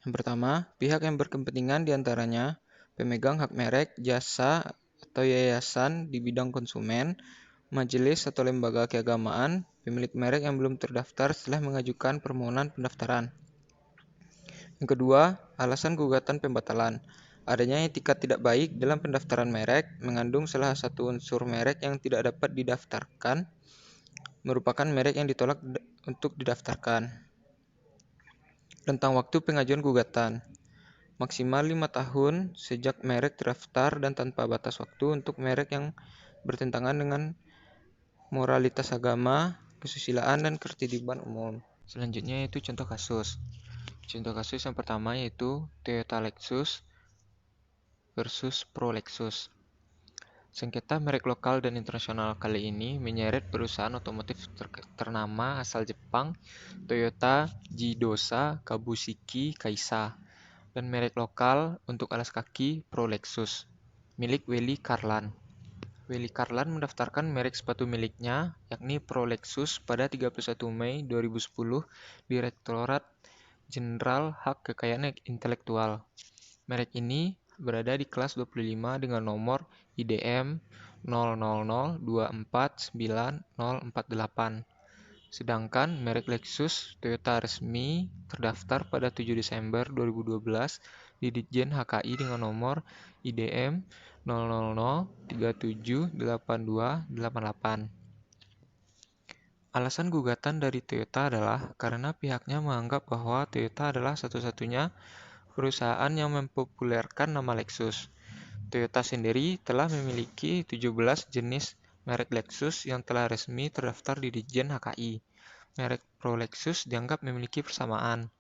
Yang pertama, pihak yang berkepentingan diantaranya pemegang hak merek, jasa atau yayasan di bidang konsumen, majelis atau lembaga keagamaan, pemilik merek yang belum terdaftar setelah mengajukan permohonan pendaftaran. Yang kedua, alasan gugatan pembatalan. Adanya etikat tidak baik dalam pendaftaran merek, mengandung salah satu unsur merek yang tidak dapat didaftarkan, merupakan merek yang ditolak untuk didaftarkan. Rentang waktu pengajuan gugatan. Maksimal 5 tahun sejak merek terdaftar dan tanpa batas waktu untuk merek yang bertentangan dengan moralitas agama, kesusilaan, dan ketertiban umum. Selanjutnya yaitu contoh kasus. Contoh kasus yang pertama yaitu Toyota Lexus versus Pro Lexus. Sengketa merek lokal dan internasional kali ini menyeret perusahaan otomotif ternama asal Jepang, Toyota Jidosa Kabushiki Kaisa, dan merek lokal untuk alas kaki Pro Lexus, milik Welly Carlan. Welly Carlan mendaftarkan merek sepatu miliknya, yakni Pro Lexus pada 31 Mei 2010 Direktorat Jenderal Hak Kekayaan Intelektual. Merek ini berada di kelas 25 dengan nomor IDM 0002490048. Sedangkan merek Lexus Toyota resmi terdaftar pada 7 Desember 2012 di Ditjen HKI dengan nomor IDM 00378288. Alasan gugatan dari Toyota adalah karena pihaknya menganggap bahwa Toyota adalah satu-satunya perusahaan yang mempopulerkan nama Lexus. Toyota sendiri telah memiliki 17 jenis merek Lexus yang telah resmi terdaftar di Ditjen HKI. Merek Pro Lexus dianggap memiliki persamaan,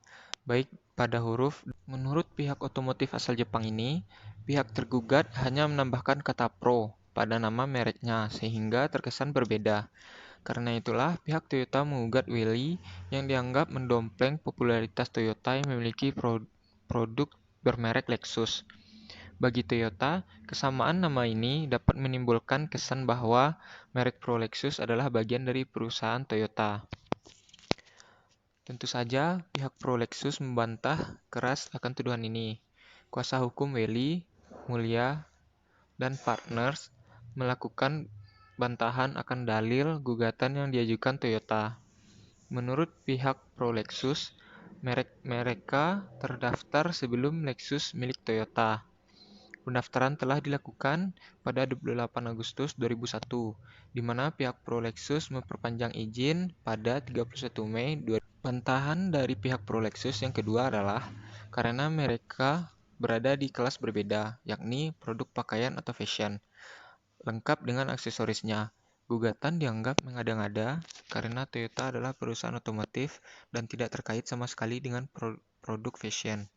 baik pada huruf. Menurut pihak otomotif asal Jepang ini, pihak tergugat hanya menambahkan kata Pro pada nama mereknya sehingga terkesan berbeda. Karena itulah pihak Toyota menggugat Welly yang dianggap mendompleng popularitas Toyota yang memiliki produk bermerek Lexus. Bagi Toyota, kesamaan nama ini dapat menimbulkan kesan bahwa merek Pro Lexus adalah bagian dari perusahaan Toyota. Tentu saja, pihak Pro Lexus membantah keras akan tuduhan ini. Kuasa hukum Welly, Mulia, dan Partners melakukan bantahan akan dalil gugatan yang diajukan Toyota. Menurut pihak Pro Lexus, mereka terdaftar sebelum Lexus milik Toyota. Pendaftaran telah dilakukan pada 28 Agustus 2001, di mana pihak Pro Lexus memperpanjang izin pada 31 Mei 2000. Bantahan dari pihak Pro Lexus yang kedua adalah karena mereka berada di kelas berbeda, yakni produk pakaian atau fashion, lengkap dengan aksesorisnya. Gugatan dianggap mengada-ngada karena Toyota adalah perusahaan otomotif dan tidak terkait sama sekali dengan produk fashion.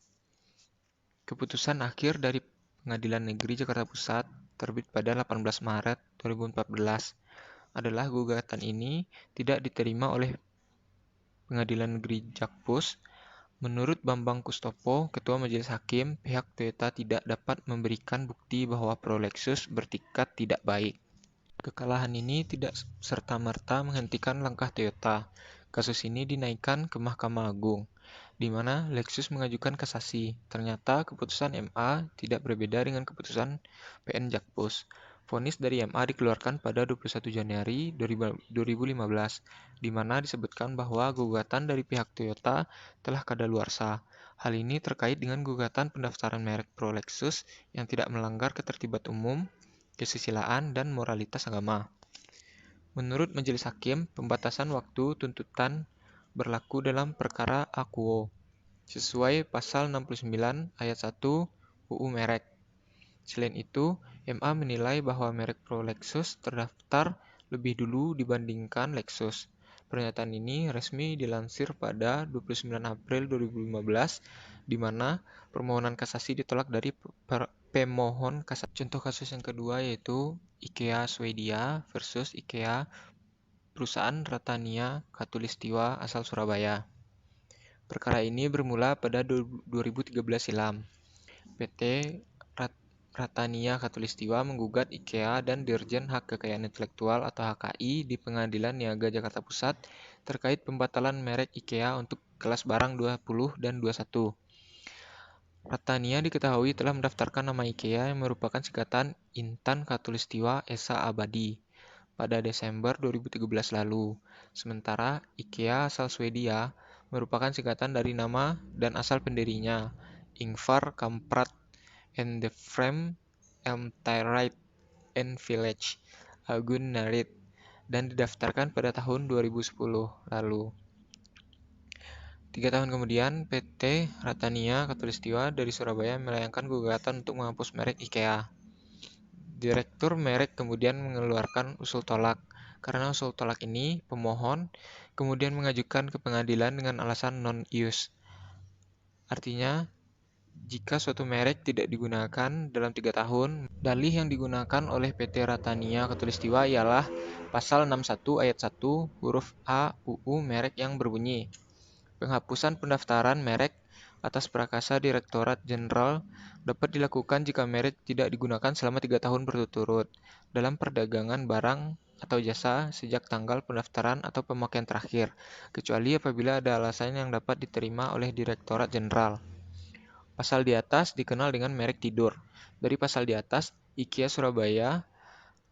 Keputusan akhir dari Pengadilan Negeri Jakarta Pusat terbit pada 18 Maret 2014 adalah gugatan ini tidak diterima oleh Pengadilan Negeri Jakpus. Menurut Bambang Kustopo, Ketua Majelis Hakim, pihak Toyota tidak dapat memberikan bukti bahwa Pro Lexus bertikad tidak baik. Kekalahan ini tidak serta-merta menghentikan langkah Toyota. Kasus ini dinaikkan ke Mahkamah Agung, di mana Lexus mengajukan kasasi. Ternyata keputusan MA tidak berbeda dengan keputusan PN Jakpus. Vonis dari MA dikeluarkan pada 21 Januari 2015, di mana disebutkan bahwa gugatan dari pihak Toyota telah kadaluarsa. Hal ini terkait dengan gugatan pendaftaran merek Pro Lexus yang tidak melanggar ketertiban umum, kesusilaan, dan moralitas agama. Menurut Majelis Hakim, pembatasan waktu tuntutan berlaku dalam perkara Akuo, sesuai pasal 69 ayat 1 UU Merek. Selain itu, MA menilai bahwa merek Pro Lexus terdaftar lebih dulu dibandingkan Lexus. Pernyataan ini resmi dilansir pada 29 April 2015, di mana permohonan kasasi ditolak dari pemohon kasasi. Contoh kasus yang kedua yaitu IKEA Swedia versus IKEA, perusahaan Ratania Khatulistiwa asal Surabaya. Perkara ini bermula pada 2013 silam. PT Ratania Khatulistiwa menggugat IKEA dan Dirjen Hak Kekayaan Intelektual atau HKI di Pengadilan Niaga Jakarta Pusat terkait pembatalan merek IKEA untuk kelas barang 20 dan 21. Ratania diketahui telah mendaftarkan nama IKEA yang merupakan singkatan Intan Khatulistiwa Esa Abadi pada Desember 2013 lalu. Sementara IKEA asal Swedia merupakan singkatan dari nama dan asal pendirinya, Ingvar Kamprad and the Frame Elmtyrite and Village, Agun Narit, dan didaftarkan pada tahun 2010 lalu. 3 tahun kemudian, PT Ratania Khatulistiwa dari Surabaya melayangkan gugatan untuk menghapus merek IKEA. Direktur merek kemudian mengeluarkan usul tolak. Karena usul tolak ini, pemohon kemudian mengajukan ke pengadilan dengan alasan non-ius. Artinya, jika suatu merek tidak digunakan dalam 3 tahun, dalih yang digunakan oleh PT Ratania Khatulistiwa ialah pasal 61 ayat 1 huruf A UU Merek yang berbunyi, penghapusan pendaftaran merek atas prakasa Direktorat Jenderal dapat dilakukan jika merek tidak digunakan selama 3 tahun berturut-turut dalam perdagangan barang atau jasa sejak tanggal pendaftaran atau pemakaian terakhir, kecuali apabila ada alasan yang dapat diterima oleh Direktorat Jenderal. Pasal di atas dikenal dengan merek tidur. Dari pasal di atas, IKEA Surabaya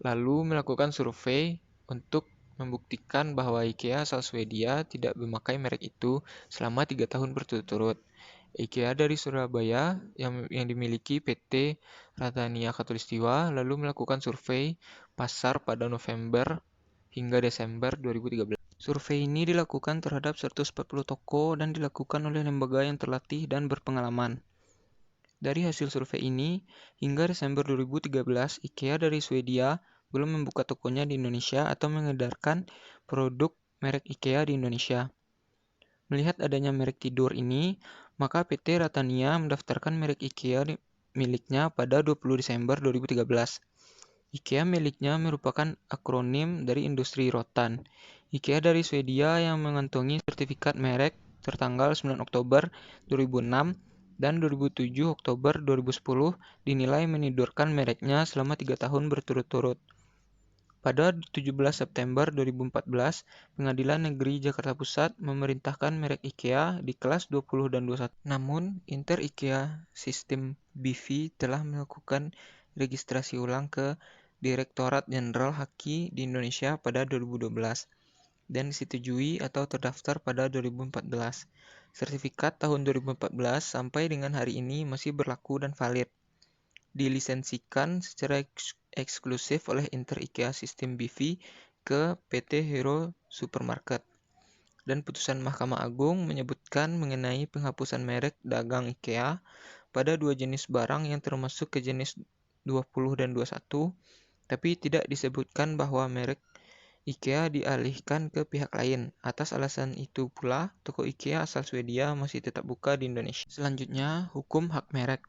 lalu melakukan survei untuk membuktikan bahwa IKEA asal Swedia tidak memakai merek itu selama 3 tahun berturut-turut. IKEA dari Surabaya yang dimiliki PT Ratania Khatulistiwa lalu melakukan survei pasar pada November hingga Desember 2013. Survei ini dilakukan terhadap 140 toko dan dilakukan oleh lembaga yang terlatih dan berpengalaman. Dari hasil survei ini, hingga Desember 2013, IKEA dari Swedia belum membuka tokonya di Indonesia atau mengedarkan produk merek IKEA di Indonesia. Melihat adanya merek tidur ini, maka PT Ratania mendaftarkan merek IKEA miliknya pada 20 Desember 2013. IKEA miliknya merupakan akronim dari industri rotan. IKEA dari Swedia yang mengantongi sertifikat merek tertanggal 9 Oktober 2006 dan 27 Oktober 2010 dinilai menidurkan mereknya selama 3 tahun berturut-turut. Pada 17 September 2014, Pengadilan Negeri Jakarta Pusat memerintahkan merek IKEA di kelas 20 dan 21. Namun, Inter IKEA Sistem BV telah melakukan registrasi ulang ke Direktorat Jenderal Haki di Indonesia pada 2012 dan disetujui atau terdaftar pada 2014. Sertifikat tahun 2014 sampai dengan hari ini masih berlaku dan valid. Dilisensikan secara eksklusif oleh Inter IKEA Sistem BV ke PT Hero Supermarket. Dan putusan Mahkamah Agung menyebutkan mengenai penghapusan merek dagang IKEA pada 2 jenis barang yang termasuk ke jenis 20 dan 21, tapi tidak disebutkan bahwa merek IKEA dialihkan ke pihak lain. Atas alasan itu pula, toko IKEA asal Swedia masih tetap buka di Indonesia. Selanjutnya, hukum hak merek.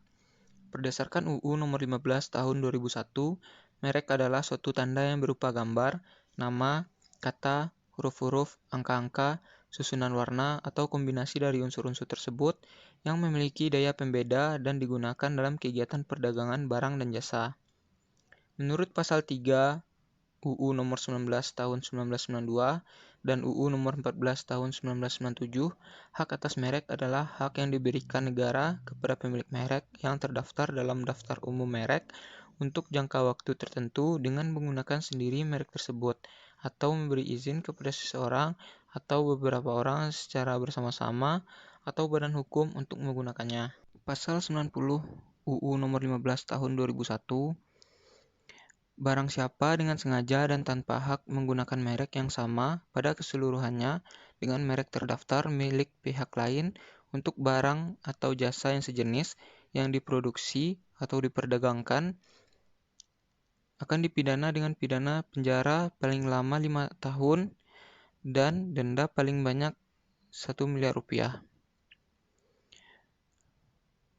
Berdasarkan UU Nomor 15 Tahun 2001, merek adalah suatu tanda yang berupa gambar, nama, kata, huruf-huruf, angka-angka, susunan warna, atau kombinasi dari unsur-unsur tersebut yang memiliki daya pembeda dan digunakan dalam kegiatan perdagangan barang dan jasa. Menurut Pasal 3 UU Nomor 19 Tahun 1992 dan UU Nomor 14 Tahun 1997, hak atas merek adalah hak yang diberikan negara kepada pemilik merek yang terdaftar dalam daftar umum merek untuk jangka waktu tertentu dengan menggunakan sendiri merek tersebut atau memberi izin kepada seseorang atau beberapa orang secara bersama-sama atau badan hukum untuk menggunakannya. Pasal 90 UU Nomor 15 Tahun 2001, barang siapa dengan sengaja dan tanpa hak menggunakan merek yang sama pada keseluruhannya dengan merek terdaftar milik pihak lain untuk barang atau jasa yang sejenis yang diproduksi atau diperdagangkan akan dipidana dengan pidana penjara paling lama 5 tahun dan denda paling banyak 1 miliar rupiah.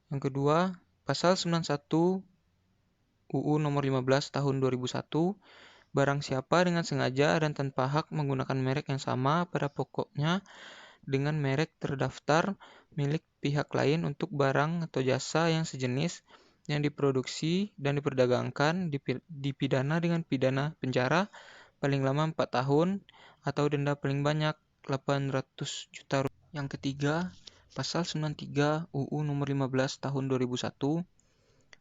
Yang kedua, Pasal 91 UU Nomor 15 Tahun 2001, barang siapa dengan sengaja dan tanpa hak menggunakan merek yang sama pada pokoknya dengan merek terdaftar milik pihak lain untuk barang atau jasa yang sejenis yang diproduksi dan diperdagangkan dipidana dengan pidana penjara paling lama 4 tahun atau denda paling banyak 800 juta rupiah. Yang ketiga, Pasal 93 UU Nomor 15 Tahun 2001,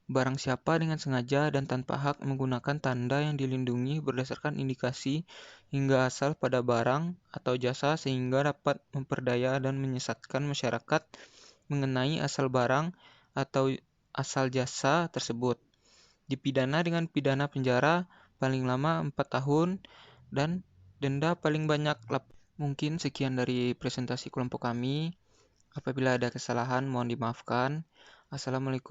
barang siapa dengan sengaja dan tanpa hak menggunakan tanda yang dilindungi berdasarkan indikasi hingga asal pada barang atau jasa sehingga dapat memperdaya dan menyesatkan masyarakat mengenai asal barang atau asal jasa tersebut, dipidana dengan pidana penjara paling lama 4 tahun dan denda paling banyak. Mungkin sekian dari presentasi kelompok kami. Apabila ada kesalahan mohon dimaafkan. Assalamualaikum.